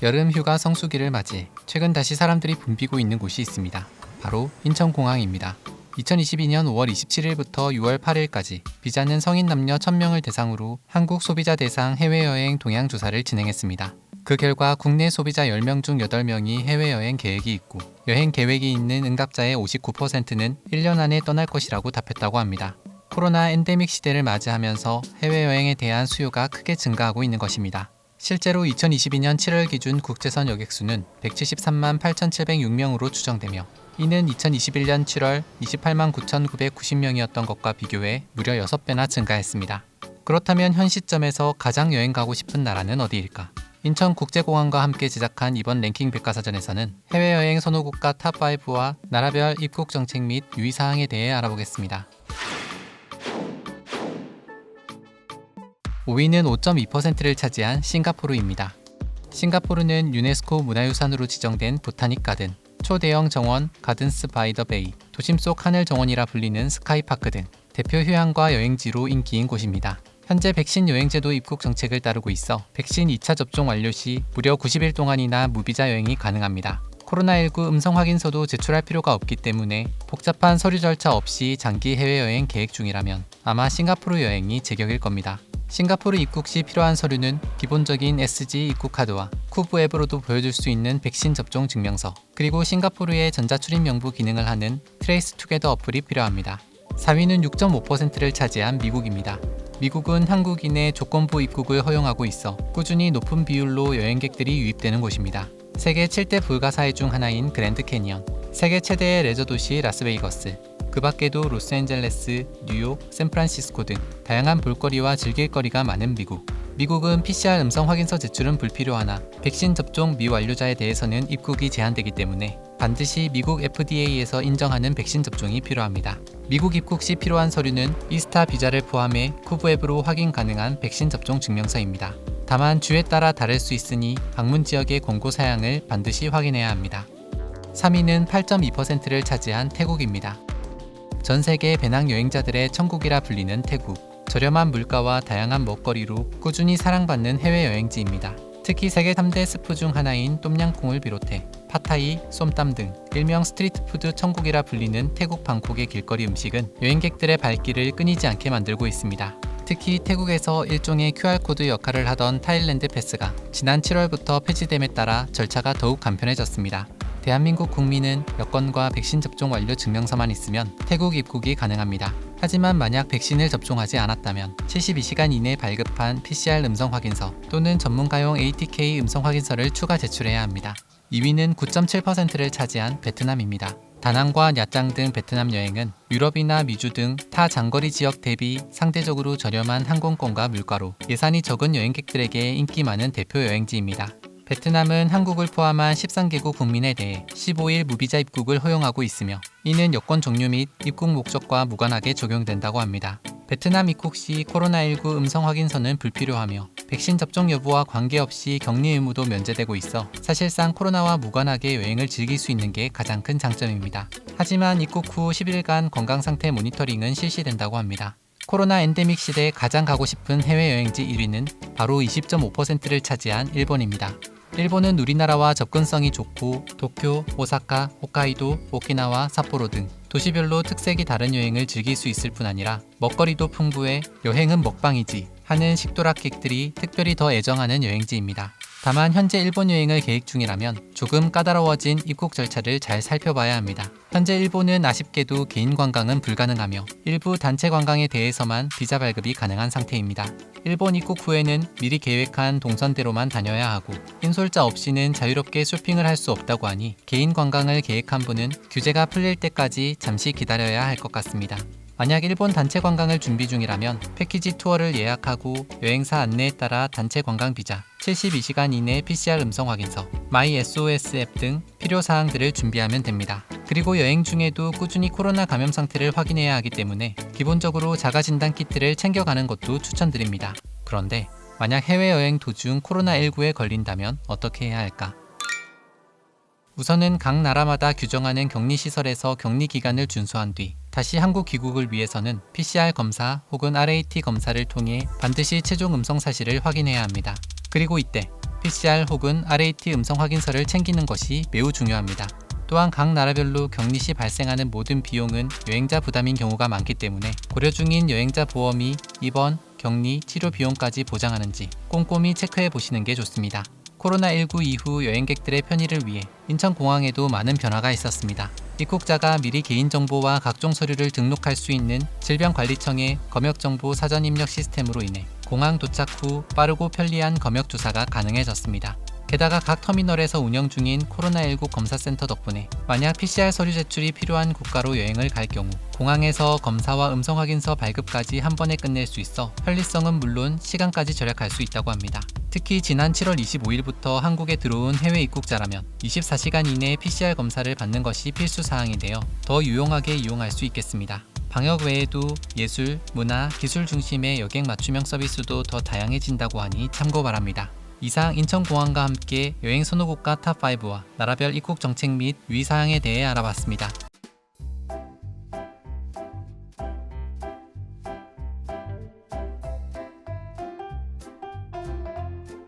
여름 휴가 성수기를 맞이해 최근 다시 사람들이 붐비고 있는 곳이 있습니다. 바로 인천공항입니다. 2022년 5월 27일부터 6월 8일까지 비자는 성인 남녀 1000명을 대상으로 한국 소비자 대상 해외여행 동향 조사를 진행했습니다. 그 결과 국내 소비자 10명 중 8명이 해외여행 계획이 있고 여행 계획이 있는 응답자의 59%는 1년 안에 떠날 것이라고 답했다고 합니다. 코로나 엔데믹 시대를 맞이하면서 해외여행에 대한 수요가 크게 증가하고 있는 것입니다. 실제로 2022년 7월 기준 국제선 여객수는 173만 8,706명으로 추정되며 이는 2021년 7월 28만 9,990명이었던 것과 비교해 무려 6배나 증가했습니다. 그렇다면 현 시점에서 가장 여행 가고 싶은 나라는 어디일까? 인천국제공항과 함께 제작한 이번 랭킹 백과사전에서는 해외여행 선호국가 탑5와 나라별 입국 정책 및 유의사항에 대해 알아보겠습니다. 5위는 5.2%를 차지한 싱가포르입니다. 싱가포르는 유네스코 문화유산으로 지정된 보타닉 가든, 초대형 정원 가든스 바이 더 베이, 도심 속 하늘 정원이라 불리는 스카이파크 등 대표 휴양과 여행지로 인기인 곳입니다. 현재 백신 여행제도 입국 정책을 따르고 있어 백신 2차 접종 완료 시 무려 90일 동안이나 무비자 여행이 가능합니다. 코로나19 음성 확인서도 제출할 필요가 없기 때문에 복잡한 서류 절차 없이 장기 해외여행 계획 중이라면 아마 싱가포르 여행이 제격일 겁니다. 싱가포르 입국 시 필요한 서류는 기본적인 SG 입국 카드와 쿠브 앱으로도 보여줄 수 있는 백신 접종 증명서, 그리고 싱가포르의 전자출입 명부 기능을 하는 트레이스 투게더 어플이 필요합니다. 4위는 6.5%를 차지한 미국입니다. 미국은 한국인의 조건부 입국을 허용하고 있어 꾸준히 높은 비율로 여행객들이 유입되는 곳입니다. 세계 7대 불가사의 중 하나인 그랜드 캐니언, 세계 최대의 레저 도시 라스베이거스, 그 밖에도 로스앤젤레스, 뉴욕, 샌프란시스코 등 다양한 볼거리와 즐길거리가 많은 미국. 미국은 PCR 음성 확인서 제출은 불필요하나 백신 접종 미완료자에 대해서는 입국이 제한되기 때문에 반드시 미국 FDA에서 인정하는 백신 접종이 필요합니다. 미국 입국 시 필요한 서류는 이스타 비자를 포함해 쿠브 앱으로 확인 가능한 백신 접종 증명서입니다. 다만 주에 따라 다를 수 있으니 방문 지역의 권고 사양을 반드시 확인해야 합니다. 3위는 8.2%를 차지한 태국입니다. 전 세계 배낭 여행자들의 천국이라 불리는 태국. 저렴한 물가와 다양한 먹거리로 꾸준히 사랑받는 해외여행지입니다. 특히 세계 3대 스프 중 하나인 똠양꿍을 비롯해 팟타이, 쏨땀 등 일명 스트리트푸드 천국이라 불리는 태국 방콕의 길거리 음식은 여행객들의 발길을 끊이지 않게 만들고 있습니다. 특히 태국에서 일종의 QR코드 역할을 하던 타일랜드 패스가 지난 7월부터 폐지됨에 따라 절차가 더욱 간편해졌습니다. 대한민국 국민은 여권과 백신 접종 완료 증명서만 있으면 태국 입국이 가능합니다. 하지만 만약 백신을 접종하지 않았다면 72시간 이내 발급한 PCR 음성 확인서 또는 전문가용 ATK 음성 확인서를 추가 제출해야 합니다. 2위는 9.7%를 차지한 베트남입니다. 다낭과 야짱 등 베트남 여행은 유럽이나 미주 등 타 장거리 지역 대비 상대적으로 저렴한 항공권과 물가로 예산이 적은 여행객들에게 인기 많은 대표 여행지입니다. 베트남은 한국을 포함한 13개국 국민에 대해 15일 무비자 입국을 허용하고 있으며 이는 여권 종류 및 입국 목적과 무관하게 적용된다고 합니다. 베트남 입국 시 코로나19 음성 확인서는 불필요하며 백신 접종 여부와 관계없이 격리 의무도 면제되고 있어 사실상 코로나와 무관하게 여행을 즐길 수 있는 게 가장 큰 장점입니다. 하지만 입국 후 10일간 건강상태 모니터링은 실시된다고 합니다. 코로나 엔데믹 시대에 가장 가고 싶은 해외여행지 1위는 바로 20.5%를 차지한 일본입니다. 일본은 우리나라와 접근성이 좋고 도쿄, 오사카, 홋카이도, 오키나와, 삿포로 등 도시별로 특색이 다른 여행을 즐길 수 있을 뿐 아니라 먹거리도 풍부해 여행은 먹방이지 하는 식도락객들이 특별히 더 애정하는 여행지입니다. 다만 현재 일본 여행을 계획 중이라면 조금 까다로워진 입국 절차를 잘 살펴봐야 합니다. 현재 일본은 아쉽게도 개인 관광은 불가능하며 일부 단체 관광에 대해서만 비자 발급이 가능한 상태입니다. 일본 입국 후에는 미리 계획한 동선대로만 다녀야 하고 인솔자 없이는 자유롭게 쇼핑을 할 수 없다고 하니 개인 관광을 계획한 분은 규제가 풀릴 때까지 잠시 기다려야 할 것 같습니다. 만약 일본 단체 관광을 준비 중이라면 패키지 투어를 예약하고 여행사 안내에 따라 단체 관광 비자, 72시간 이내 PCR 음성 확인서, 마이 SOS 앱 등 필요 사항들을 준비하면 됩니다. 그리고 여행 중에도 꾸준히 코로나 감염 상태를 확인해야 하기 때문에 기본적으로 자가진단 키트를 챙겨가는 것도 추천드립니다. 그런데 만약 해외여행 도중 코로나19에 걸린다면 어떻게 해야 할까? 우선은 각 나라마다 규정하는 격리시설에서 격리기간을 준수한 뒤 다시 한국 귀국을 위해서는 PCR 검사 혹은 RAT 검사를 통해 반드시 최종 음성 사실을 확인해야 합니다. 그리고 이때 PCR 혹은 RAT 음성 확인서를 챙기는 것이 매우 중요합니다. 또한 각 나라별로 격리 시 발생하는 모든 비용은 여행자 부담인 경우가 많기 때문에 고려 중인 여행자 보험이 입원, 격리, 치료 비용까지 보장하는지 꼼꼼히 체크해 보시는 게 좋습니다. 코로나19 이후 여행객들의 편의를 위해 인천공항에도 많은 변화가 있었습니다. 입국자가 미리 개인정보와 각종 서류를 등록할 수 있는 질병관리청의 검역정보 사전 입력 시스템으로 인해 공항 도착 후 빠르고 편리한 검역조사가 가능해졌습니다. 게다가 각 터미널에서 운영 중인 코로나19 검사센터 덕분에 만약 PCR 서류 제출이 필요한 국가로 여행을 갈 경우 공항에서 검사와 음성 확인서 발급까지 한 번에 끝낼 수 있어 편리성은 물론 시간까지 절약할 수 있다고 합니다. 특히 지난 7월 25일부터 한국에 들어온 해외 입국자라면 24시간 이내에 PCR 검사를 받는 것이 필수 사항이 되어 더 유용하게 이용할 수 있겠습니다. 방역 외에도 예술, 문화, 기술 중심의 여객 맞춤형 서비스도 더 다양해진다고 하니 참고 바랍니다. 이상 인천공항과 함께 여행 선호국가 탑5와 나라별 입국 정책 및 유의사항에 대해 알아봤습니다.